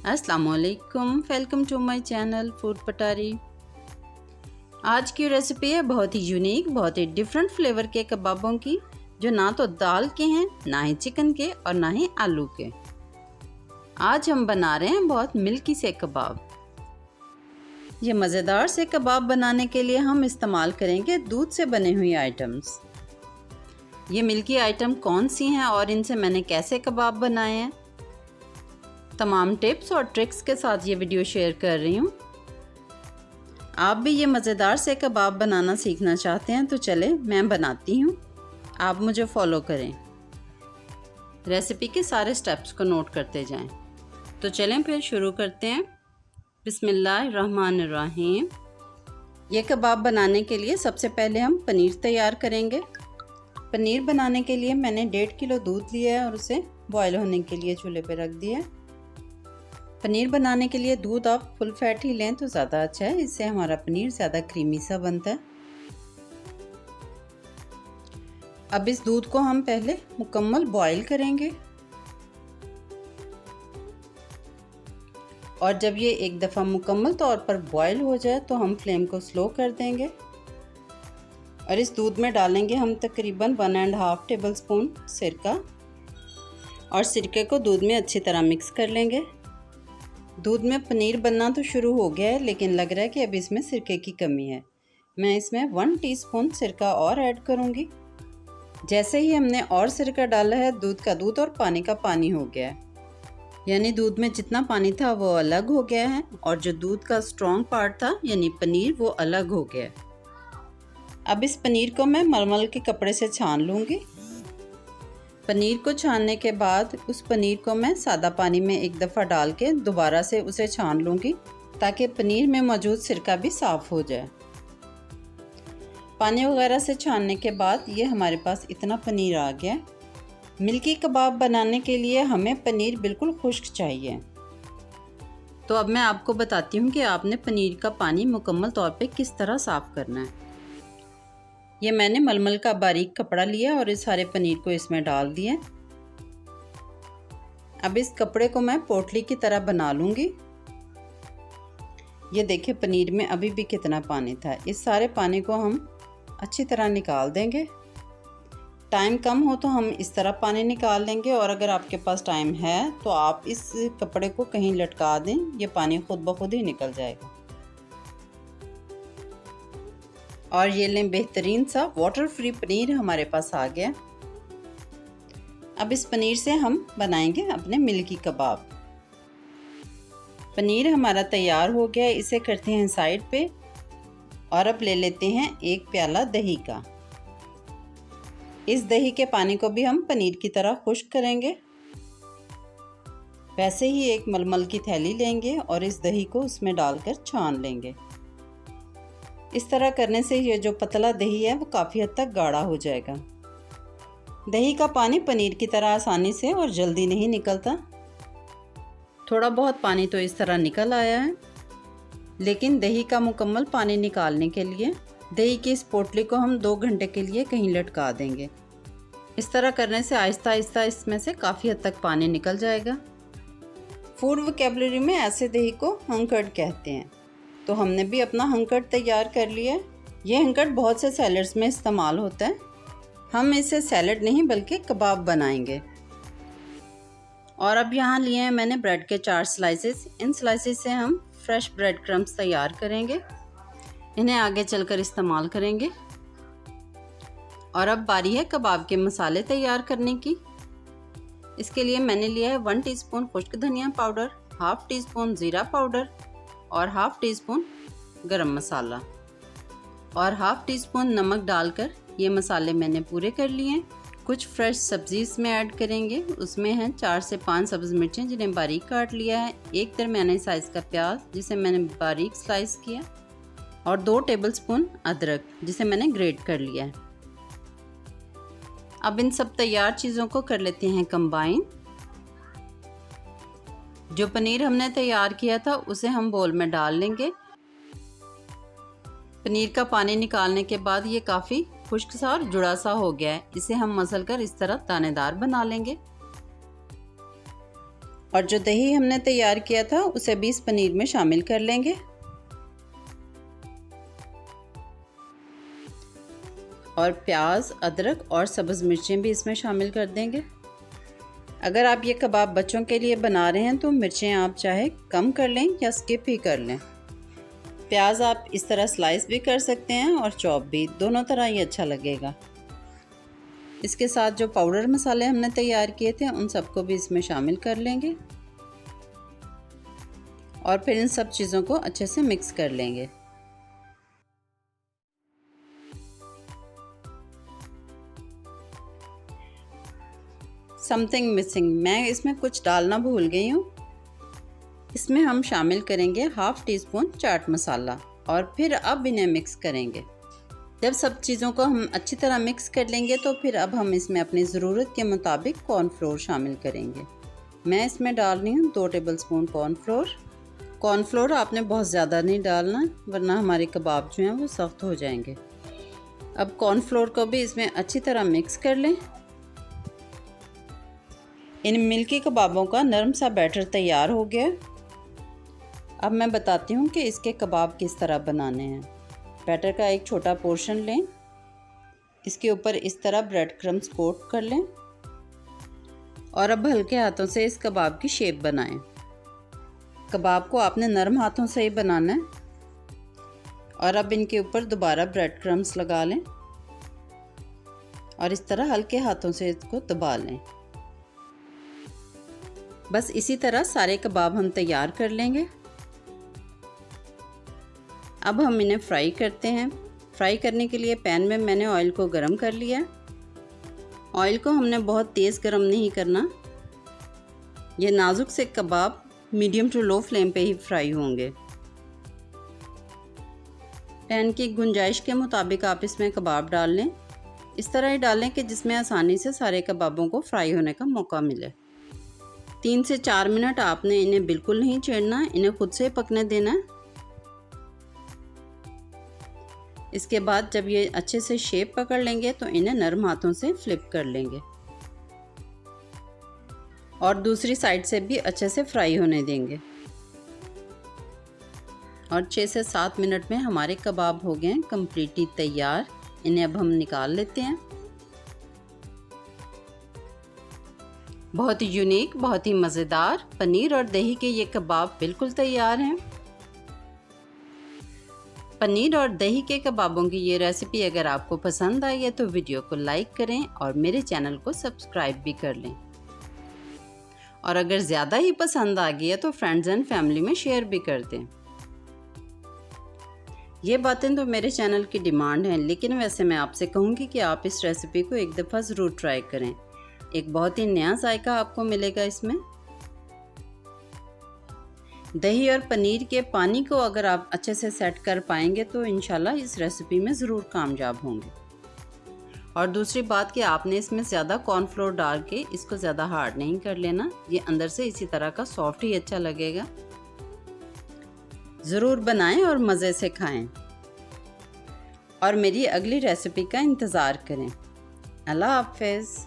अस्सलाम वालेकुम, welcome to my channel food Patari. आज की रेसिपी है बहुत ही यूनिक, बहुत ही डिफरेंट फ्लेवर के कबाबों की, जो ना तो दाल के हैं, ना ही चिकन के और ना ही आलू के। आज हम बना रहे हैं बहुत मिल्की से कबाब। ये मज़ेदार से कबाब बनाने के लिए हम इस्तेमाल करेंगे दूध से बने हुए आइटम्स। ये मिल्की आइटम कौन सी हैं और इनसे मैंने कैसे कबाब बनाए हैं, तमाम टिप्स और ट्रिक्स के साथ ये वीडियो शेयर कर रही हूँ। आप भी ये मज़ेदार से कबाब बनाना सीखना चाहते हैं तो चले मैं बनाती हूँ, आप मुझे फॉलो करें। रेसिपी के सारे स्टेप्स को नोट करते जाएं। तो चलें फिर शुरू करते हैं। बिस्मिल्लाहिर्रहमानिर्रहीम। ये कबाब बनाने के लिए सबसे पहले हम पनीर तैयार करेंगे। पनीर बनाने के लिए मैंने 1.5 किलो दूध लिया है और उसे बॉयल होने के लिए चूल्हे पर रख दिया है। पनीर बनाने के लिए दूध आप फुल फैट ही लें तो ज़्यादा अच्छा है, इससे हमारा पनीर ज़्यादा क्रीमी सा बनता है। अब इस दूध को हम पहले मुकम्मल बॉईल करेंगे और जब ये एक दफ़ा मुकम्मल तौर पर बॉईल हो जाए तो हम फ्लेम को स्लो कर देंगे और इस दूध में डालेंगे हम तकरीबन 1.5 टेबल स्पून सिरका और सिरके को दूध में अच्छी तरह मिक्स कर लेंगे। दूध में पनीर बनना तो शुरू हो गया है, लेकिन लग रहा है कि अब इसमें सिरके की कमी है। मैं इसमें 1 टीस्पून सिरका और ऐड करूँगी। जैसे ही हमने और सिरका डाला है, दूध का दूध और पानी का पानी हो गया है, यानी दूध में जितना पानी था वो अलग हो गया है और जो दूध का स्ट्रॉन्ग पार्ट था यानी पनीर वो अलग हो गया है। अब इस पनीर को मैं मलमल के कपड़े से छान लूँगी। पनीर को छानने के बाद उस पनीर को मैं सादा पानी में एक दफ़ा डाल के दोबारा से उसे छान लूँगी ताकि पनीर में मौजूद सिरका भी साफ़ हो जाए। पानी वगैरह से छानने के बाद ये हमारे पास इतना पनीर आ गया। मिल्की कबाब बनाने के लिए हमें पनीर बिल्कुल खुश्क चाहिए। तो अब मैं आपको बताती हूँ कि आपने पनीर का पानी मुकम्मल तौर पे किस तरह साफ़ करना है। ये मैंने मलमल का बारीक कपड़ा लिया और इस सारे पनीर को इसमें डाल दिया। अब इस कपड़े को मैं पोटली की तरह बना लूँगी। ये देखिए पनीर में अभी भी कितना पानी था। इस सारे पानी को हम अच्छी तरह निकाल देंगे। टाइम कम हो तो हम इस तरह पानी निकाल लेंगे और अगर आपके पास टाइम है तो आप इस कपड़े को कहीं लटका दें, ये पानी खुद ब खुद ही निकल जाएगा। और ये लें बेहतरीन सा वाटर फ्री पनीर हमारे पास आ गया। अब इस पनीर से हम बनाएंगे अपने मिल्की कबाब। पनीर हमारा तैयार हो गया, इसे करते हैं साइड पे और अब ले लेते हैं 1 प्याला दही का। इस दही के पानी को भी हम पनीर की तरह खुश्क करेंगे। वैसे ही एक मलमल की थैली लेंगे और इस दही को उसमें डालकर छान लेंगे। इस तरह करने से ये जो पतला दही है वो काफ़ी हद तक गाढ़ा हो जाएगा। दही का पानी पनीर की तरह आसानी से और जल्दी नहीं निकलता। थोड़ा बहुत पानी तो इस तरह निकल आया है, लेकिन दही का मुकम्मल पानी निकालने के लिए दही की इस पोटली को हम 2 घंटे के लिए कहीं लटका देंगे। इस तरह करने से आहिस्ता आहिस्ता इसमें से काफ़ी हद तक पानी निकल जाएगा। फूड वोकैबुलरी में ऐसे दही को हंकर्ड कहते हैं। तो हमने भी अपना हंकर्ड तैयार कर लिया। ये हंकर्ड बहुत से सैलड्स में इस्तेमाल होता है। हम इसे सैलड नहीं बल्कि कबाब बनाएंगे। और अब यहाँ लिए हैं मैंने ब्रेड के 4 स्लाइसेस। इन स्लाइसेस से हम फ्रेश ब्रेड क्रम्स तैयार करेंगे, इन्हें आगे चलकर इस्तेमाल करेंगे। और अब बारी है कबाब के मसाले तैयार करने की। इसके लिए मैंने लिया है 1 टीस्पून खुश्क धनिया पाउडर, हाफ टीस्पून ज़ीरा पाउडर और हाफ टीस्पून गरम मसाला और हाफ टीस्पून नमक डालकर ये मसाले मैंने पूरे कर लिए हैं। कुछ फ्रेश सब्ज़ी इसमें ऐड करेंगे। उसमें हैं 4 से 5 सब्ज़ मिर्चें जिन्हें बारीक काट लिया है, 1 दरमियाने साइज़ का प्याज जिसे मैंने बारीक स्लाइस किया और 2 टेबलस्पून अदरक जिसे मैंने ग्रेट कर लिया है। अब इन सब तैयार चीज़ों को कर लेते हैं कंबाइन। जो पनीर हमने तैयार किया था उसे हम बोल में डाल लेंगे। पनीर का पानी निकालने के बाद ये काफ़ी खुश्क सा और जुड़ा सा हो गया है। इसे हम मसल कर इस तरह दानेदार बना लेंगे और जो दही हमने तैयार किया था उसे भी इस पनीर में शामिल कर लेंगे। और प्याज, अदरक और सब्ज़ मिर्चें भी इसमें शामिल कर देंगे। अगर आप ये कबाब बच्चों के लिए बना रहे हैं तो मिर्चें आप चाहे कम कर लें या स्किप ही कर लें। प्याज आप इस तरह स्लाइस भी कर सकते हैं और चॉप भी, दोनों तरह ही अच्छा लगेगा। इसके साथ जो पाउडर मसाले हमने तैयार किए थे उन सबको भी इसमें शामिल कर लेंगे और फिर इन सब चीज़ों को अच्छे से मिक्स कर लेंगे। समथिंग मिसिंग, मैं इसमें कुछ डालना भूल गई हूँ। इसमें हम शामिल करेंगे half tea spoon chaat masala और फिर अब इन्हें मिक्स करेंगे। जब सब चीज़ों को हम अच्छी तरह मिक्स कर लेंगे तो फिर अब हम इसमें अपनी ज़रूरत के मुताबिक कॉर्नफ्लोर शामिल करेंगे। मैं इसमें डाल रही हूँ 2 टेबलस्पून कॉर्नफ्लोर। कॉर्नफ्लोर आपने बहुत ज़्यादा नहीं डालना वरना हमारे कबाब जो हैं वो सख्त हो जाएंगे। अब कॉर्नफ्लोर को भी इसमें अच्छी तरह मिक्स कर लें। इन मिल्की कबाबों का नरम सा बैटर तैयार हो गया। अब मैं बताती हूँ कि इसके कबाब किस तरह बनाने हैं। बैटर का एक छोटा पोर्शन लें, इसके ऊपर इस तरह ब्रेड क्रम्स कोट कर लें और अब हल्के हाथों से इस कबाब की शेप बनाएं। कबाब को आपने नरम हाथों से ही बनाना है। और अब इनके ऊपर दोबारा ब्रेड क्रम्स लगा लें और इस तरह हल्के हाथों से इसको दबा लें। बस इसी तरह सारे कबाब हम तैयार कर लेंगे। अब हम इन्हें फ्राई करते हैं। फ्राई करने के लिए पैन में मैंने ऑयल को गरम कर लिया। ऑयल को हमने बहुत तेज़ गरम नहीं करना। ये नाजुक से कबाब मीडियम टू लो फ्लेम पे ही फ्राई होंगे। पैन की गुंजाइश के मुताबिक आप इसमें कबाब डाल लें। इस तरह ही डालें कि जिसमें आसानी से सारे कबाबों को फ्राई होने का मौका मिले। 3 से 4 मिनट आपने इन्हें बिल्कुल नहीं छेड़ना, इन्हें खुद से पकने देना है। इसके बाद जब ये अच्छे से शेप पकड़ लेंगे तो इन्हें नरम हाथों से फ्लिप कर लेंगे और दूसरी साइड से भी अच्छे से फ्राई होने देंगे। और 6 से 7 मिनट में हमारे कबाब हो गए हैं कम्प्लीटली तैयार। इन्हें अब हम निकाल लेते हैं। बहुत ही यूनिक, बहुत ही मज़ेदार पनीर और दही के ये कबाब बिल्कुल तैयार हैं। पनीर और दही के कबाबों की ये रेसिपी अगर आपको पसंद आई है तो वीडियो को लाइक करें और मेरे चैनल को सब्सक्राइब भी कर लें। और अगर ज़्यादा ही पसंद आ गई है तो फ्रेंड्स एंड फैमिली में शेयर भी कर दें। ये बातें तो मेरे चैनल की डिमांड है, लेकिन वैसे मैं आपसे कहूँगी कि आप इस रेसिपी को एक दफ़ा ज़रूर ट्राई करें। एक बहुत ही नया जायका आपको मिलेगा इसमें। दही और पनीर के पानी को अगर आप अच्छे से सेट कर पाएंगे तो इंशाल्लाह इस रेसिपी में ज़रूर कामयाब होंगे। और दूसरी बात कि आपने इसमें ज़्यादा कॉर्नफ्लोर डाल के इसको ज़्यादा हार्ड नहीं कर लेना। ये अंदर से इसी तरह का सॉफ्ट ही अच्छा लगेगा। ज़रूर बनाएं और मज़े से खाएं और मेरी अगली रेसिपी का इंतज़ार करें। अल्लाह हाफ़िज़।